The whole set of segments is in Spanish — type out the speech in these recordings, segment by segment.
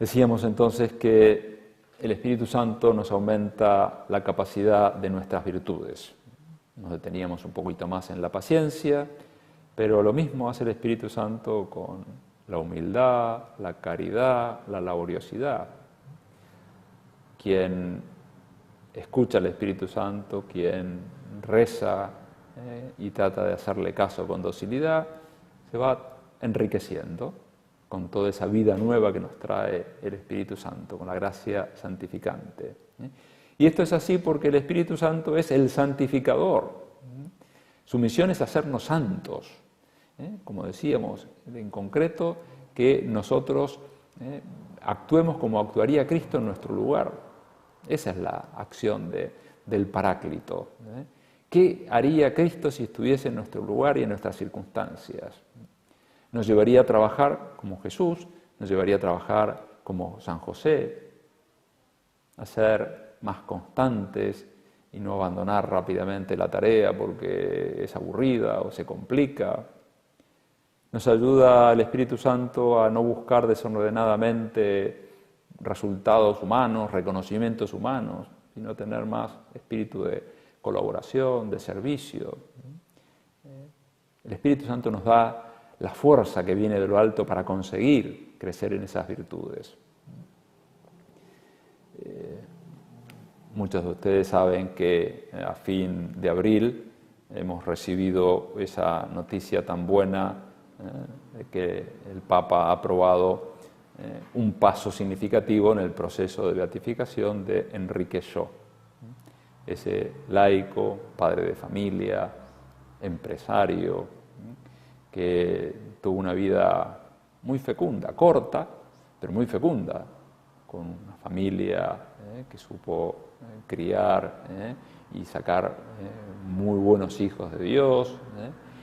Decíamos entonces que el Espíritu Santo nos aumenta la capacidad de nuestras virtudes. Nos deteníamos un poquito más en la paciencia, pero lo mismo hace el Espíritu Santo con la humildad, la caridad, la laboriosidad. Quien escucha al Espíritu Santo, quien reza y trata de hacerle caso con docilidad, se va enriqueciendo con toda esa vida nueva que nos trae el Espíritu Santo, con la gracia santificante. Y esto es así porque el Espíritu Santo es el santificador. Su misión es hacernos santos. Como decíamos, en concreto, que nosotros actuemos como actuaría Cristo en nuestro lugar. Esa es la acción del Paráclito. ¿Qué haría Cristo si estuviese en nuestro lugar y en nuestras circunstancias? Nos llevaría a trabajar como Jesús, nos llevaría a trabajar como San José, a ser más constantes y no abandonar rápidamente la tarea porque es aburrida o se complica. Nos ayuda el Espíritu Santo a no buscar desordenadamente resultados humanos, reconocimientos humanos, sino tener más espíritu de colaboración, de servicio. El Espíritu Santo nos da la fuerza que viene de lo alto para conseguir crecer en esas virtudes. Muchos de ustedes saben que a fin de abril hemos recibido esa noticia tan buena de que el Papa ha aprobado un paso significativo en el proceso de beatificación de Enrique Shaw, ese laico, padre de familia, empresario, que tuvo una vida muy fecunda, corta, pero muy fecunda, con una familia que supo criar y sacar muy buenos hijos de Dios,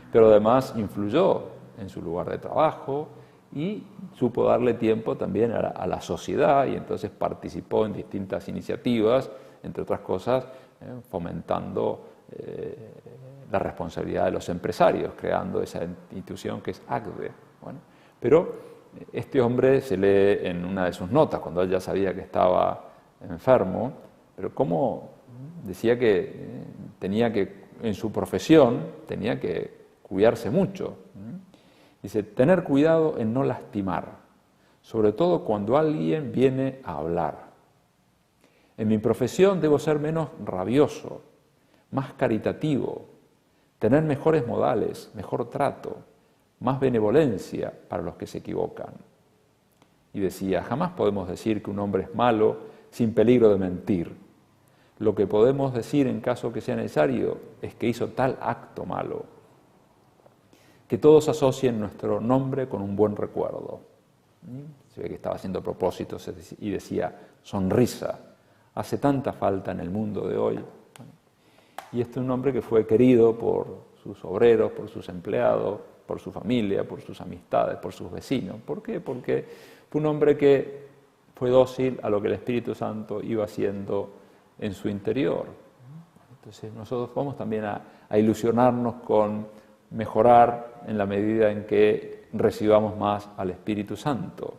pero además influyó en su lugar de trabajo y supo darle tiempo también a la sociedad, y entonces participó en distintas iniciativas, entre otras cosas, fomentando la responsabilidad de los empresarios, creando esa institución que es ACDE. Bueno, pero este hombre se lee en una de sus notas, cuando él ya sabía que estaba enfermo, pero cómo decía que tenía que, en su profesión, tenía que cuidarse mucho. Dice, tener cuidado en no lastimar, sobre todo cuando alguien viene a hablar. En mi profesión debo ser menos rabioso, más caritativo, tener mejores modales, mejor trato, más benevolencia para los que se equivocan. Y decía, jamás podemos decir que un hombre es malo sin peligro de mentir. Lo que podemos decir en caso que sea necesario es que hizo tal acto malo. Que todos asocien nuestro nombre con un buen recuerdo. Se ve que estaba haciendo propósitos y decía, sonrisa, hace tanta falta en el mundo de hoy. Y este es un hombre que fue querido por sus obreros, por sus empleados, por su familia, por sus amistades, por sus vecinos. ¿Por qué? Porque fue un hombre que fue dócil a lo que el Espíritu Santo iba haciendo en su interior. Entonces nosotros vamos también a ilusionarnos con mejorar en la medida en que recibamos más al Espíritu Santo.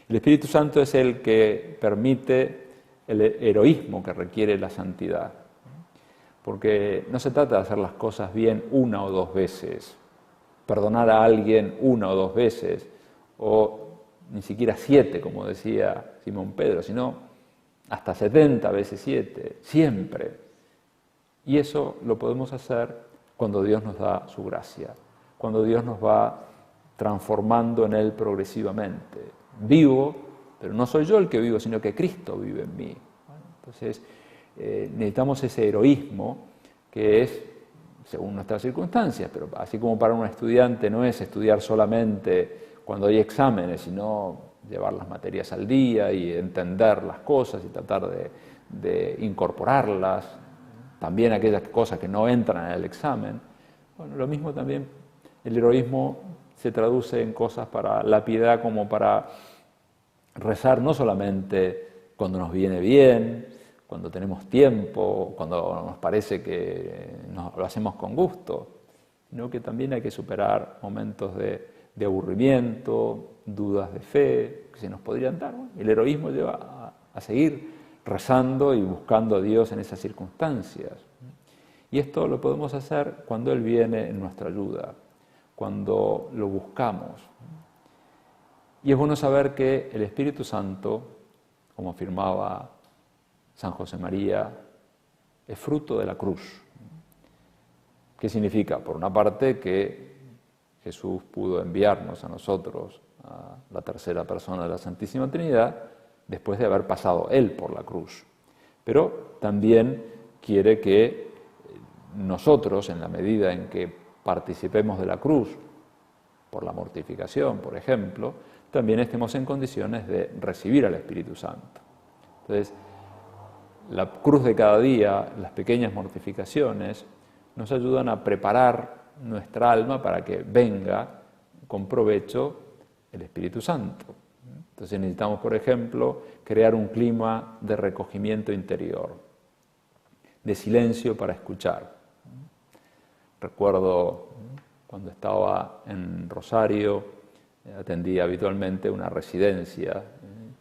El Espíritu Santo es el que permite el heroísmo que requiere la santidad. Porque no se trata de hacer las cosas bien una o dos veces, perdonar a alguien una o dos veces, o ni siquiera 7, como decía Simón Pedro, sino hasta 70 veces 7, siempre. Y eso lo podemos hacer cuando Dios nos da su gracia, cuando Dios nos va transformando en Él progresivamente. Vivo, pero no soy yo el que vivo, sino que Cristo vive en mí. Bueno, entonces, necesitamos ese heroísmo que es según nuestras circunstancias, pero así como para un estudiante no es estudiar solamente cuando hay exámenes, sino llevar las materias al día y entender las cosas y tratar de incorporarlas, también aquellas cosas que no entran en el examen. Bueno, lo mismo también, el heroísmo se traduce en cosas para la piedad, como para rezar no solamente cuando nos viene bien, cuando tenemos tiempo, cuando nos parece que lo hacemos con gusto, sino que también hay que superar momentos de de aburrimiento, dudas de fe, que se nos podrían dar. Bueno, el heroísmo lleva a seguir rezando y buscando a Dios en esas circunstancias. Y esto lo podemos hacer cuando Él viene en nuestra ayuda, cuando lo buscamos. Y es bueno saber que el Espíritu Santo, como afirmaba San José María, es fruto de la cruz. ¿Qué significa? Por una parte, que Jesús pudo enviarnos a nosotros, a la tercera persona de la Santísima Trinidad, después de haber pasado Él por la cruz. Pero también quiere que nosotros, en la medida en que participemos de la cruz, por la mortificación, por ejemplo, también estemos en condiciones de recibir al Espíritu Santo. Entonces, la cruz de cada día, las pequeñas mortificaciones, nos ayudan a preparar nuestra alma para que venga con provecho el Espíritu Santo. Entonces necesitamos, por ejemplo, crear un clima de recogimiento interior, de silencio para escuchar. Recuerdo cuando estaba en Rosario, atendí habitualmente una residencia,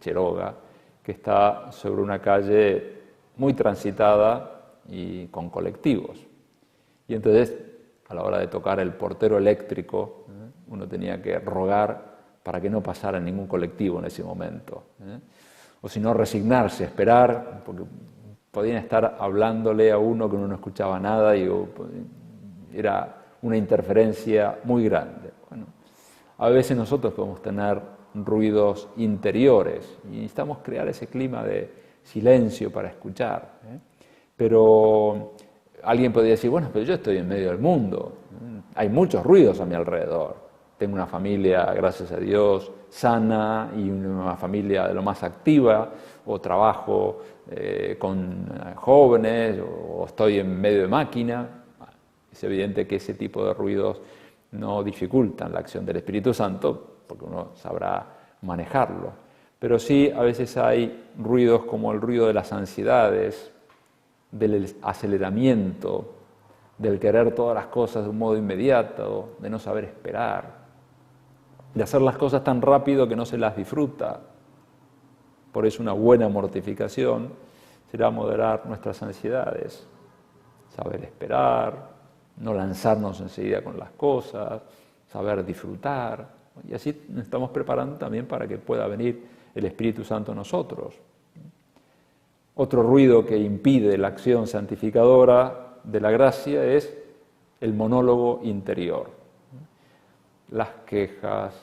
Quiroga, que está sobre una calle muy transitada y con colectivos. Y entonces, a la hora de tocar el portero eléctrico, uno tenía que rogar para que no pasara ningún colectivo en ese momento. O si no, resignarse, esperar, porque podían estar hablándole a uno que uno no escuchaba nada y era una interferencia muy grande. Bueno, a veces nosotros podemos tener ruidos interiores y necesitamos crear ese clima de silencio para escuchar. Pero alguien podría decir, bueno, pero yo estoy en medio del mundo, hay muchos ruidos a mi alrededor. Tengo una familia, gracias a Dios, sana y una familia de lo más activa, o trabajo con jóvenes, o estoy en medio de máquina. Es evidente que ese tipo de ruidos no dificultan la acción del Espíritu Santo, porque uno sabrá manejarlo. Pero sí, a veces hay ruidos como el ruido de las ansiedades, del aceleramiento, del querer todas las cosas de un modo inmediato, de no saber esperar, de hacer las cosas tan rápido que no se las disfruta. Por eso una buena mortificación será moderar nuestras ansiedades, saber esperar, no lanzarnos enseguida con las cosas, saber disfrutar. Y así nos estamos preparando también para que pueda venir el Espíritu Santo en nosotros. Otro ruido que impide la acción santificadora de la gracia es el monólogo interior. Las quejas,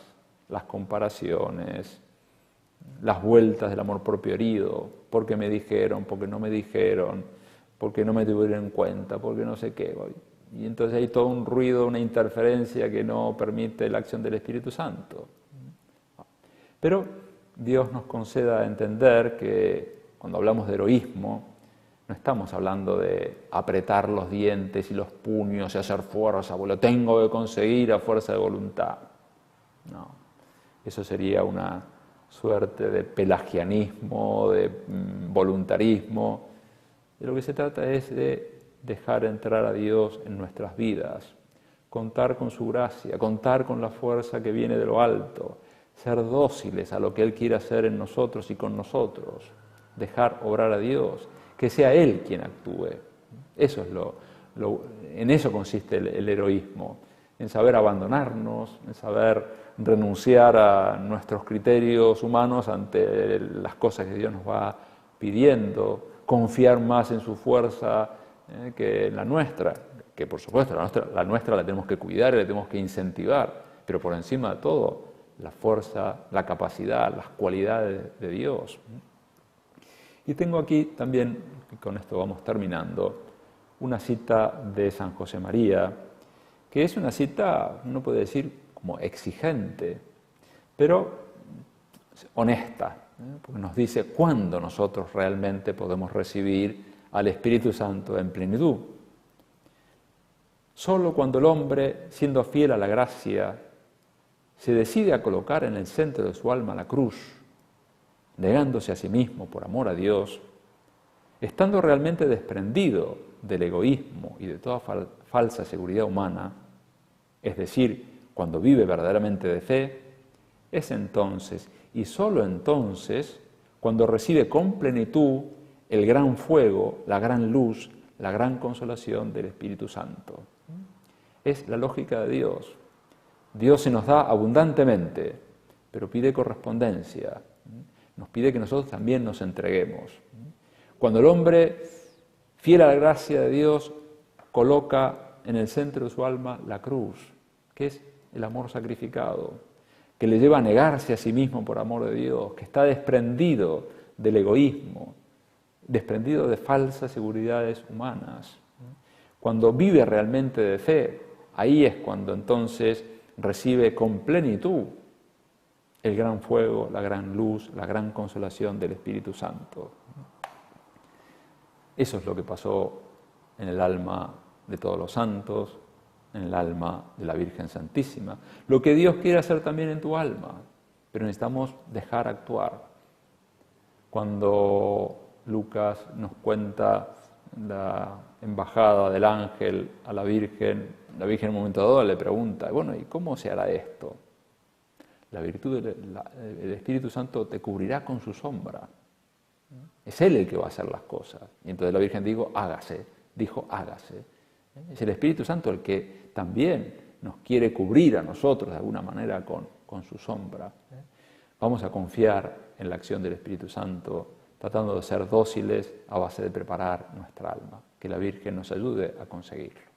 las comparaciones, las vueltas del amor propio herido, porque me dijeron, porque no me dijeron, porque no me tuvieron en cuenta, porque no sé qué. Y entonces hay todo un ruido, una interferencia que no permite la acción del Espíritu Santo. Pero Dios nos conceda entender que cuando hablamos de heroísmo, no estamos hablando de apretar los dientes y los puños y hacer fuerza, lo tengo que conseguir a fuerza de voluntad. No, eso sería una suerte de pelagianismo, de voluntarismo. De lo que se trata es de dejar entrar a Dios en nuestras vidas, contar con su gracia, contar con la fuerza que viene de lo alto, ser dóciles a lo que Él quiere hacer en nosotros y con nosotros, dejar obrar a Dios, que sea Él quien actúe. Eso es en eso consiste el heroísmo, en saber abandonarnos, en saber renunciar a nuestros criterios humanos ante las cosas que Dios nos va pidiendo, confiar más en su fuerza que en la nuestra, que por supuesto la nuestra la tenemos que cuidar y la tenemos que incentivar, pero por encima de todo, la fuerza, la capacidad, las cualidades de Dios. Y tengo aquí también, y con esto vamos terminando, una cita de San José María, que es una cita, uno puede decir, como exigente, pero honesta, porque nos dice cuándo nosotros realmente podemos recibir al Espíritu Santo en plenitud. Solo cuando el hombre, siendo fiel a la gracia, se decide a colocar en el centro de su alma la cruz, negándose a sí mismo por amor a Dios, estando realmente desprendido del egoísmo y de toda falsa seguridad humana, es decir, cuando vive verdaderamente de fe, es entonces, y solo entonces, cuando recibe con plenitud el gran fuego, la gran luz, la gran consolación del Espíritu Santo. Es la lógica de Dios. Dios se nos da abundantemente, pero pide correspondencia. Nos pide que nosotros también nos entreguemos. Cuando el hombre, fiel a la gracia de Dios, coloca en el centro de su alma la cruz, que es el amor sacrificado, que le lleva a negarse a sí mismo por amor de Dios, que está desprendido del egoísmo, desprendido de falsas seguridades humanas. Cuando vive realmente de fe, ahí es cuando entonces recibe con plenitud el gran fuego, la gran luz, la gran consolación del Espíritu Santo. Eso es lo que pasó en el alma de todos los santos, en el alma de la Virgen Santísima. Lo que Dios quiere hacer también en tu alma, pero necesitamos dejar actuar. Cuando Lucas nos cuenta la embajada del ángel a la Virgen en un momento dado le pregunta, bueno, ¿y cómo se hará esto? La virtud del Espíritu Santo te cubrirá con su sombra. Es Él el que va a hacer las cosas. Y entonces la Virgen dijo, hágase. Es el Espíritu Santo el que también nos quiere cubrir a nosotros de alguna manera con su sombra. Vamos a confiar en la acción del Espíritu Santo, tratando de ser dóciles a base de preparar nuestra alma. Que la Virgen nos ayude a conseguirlo.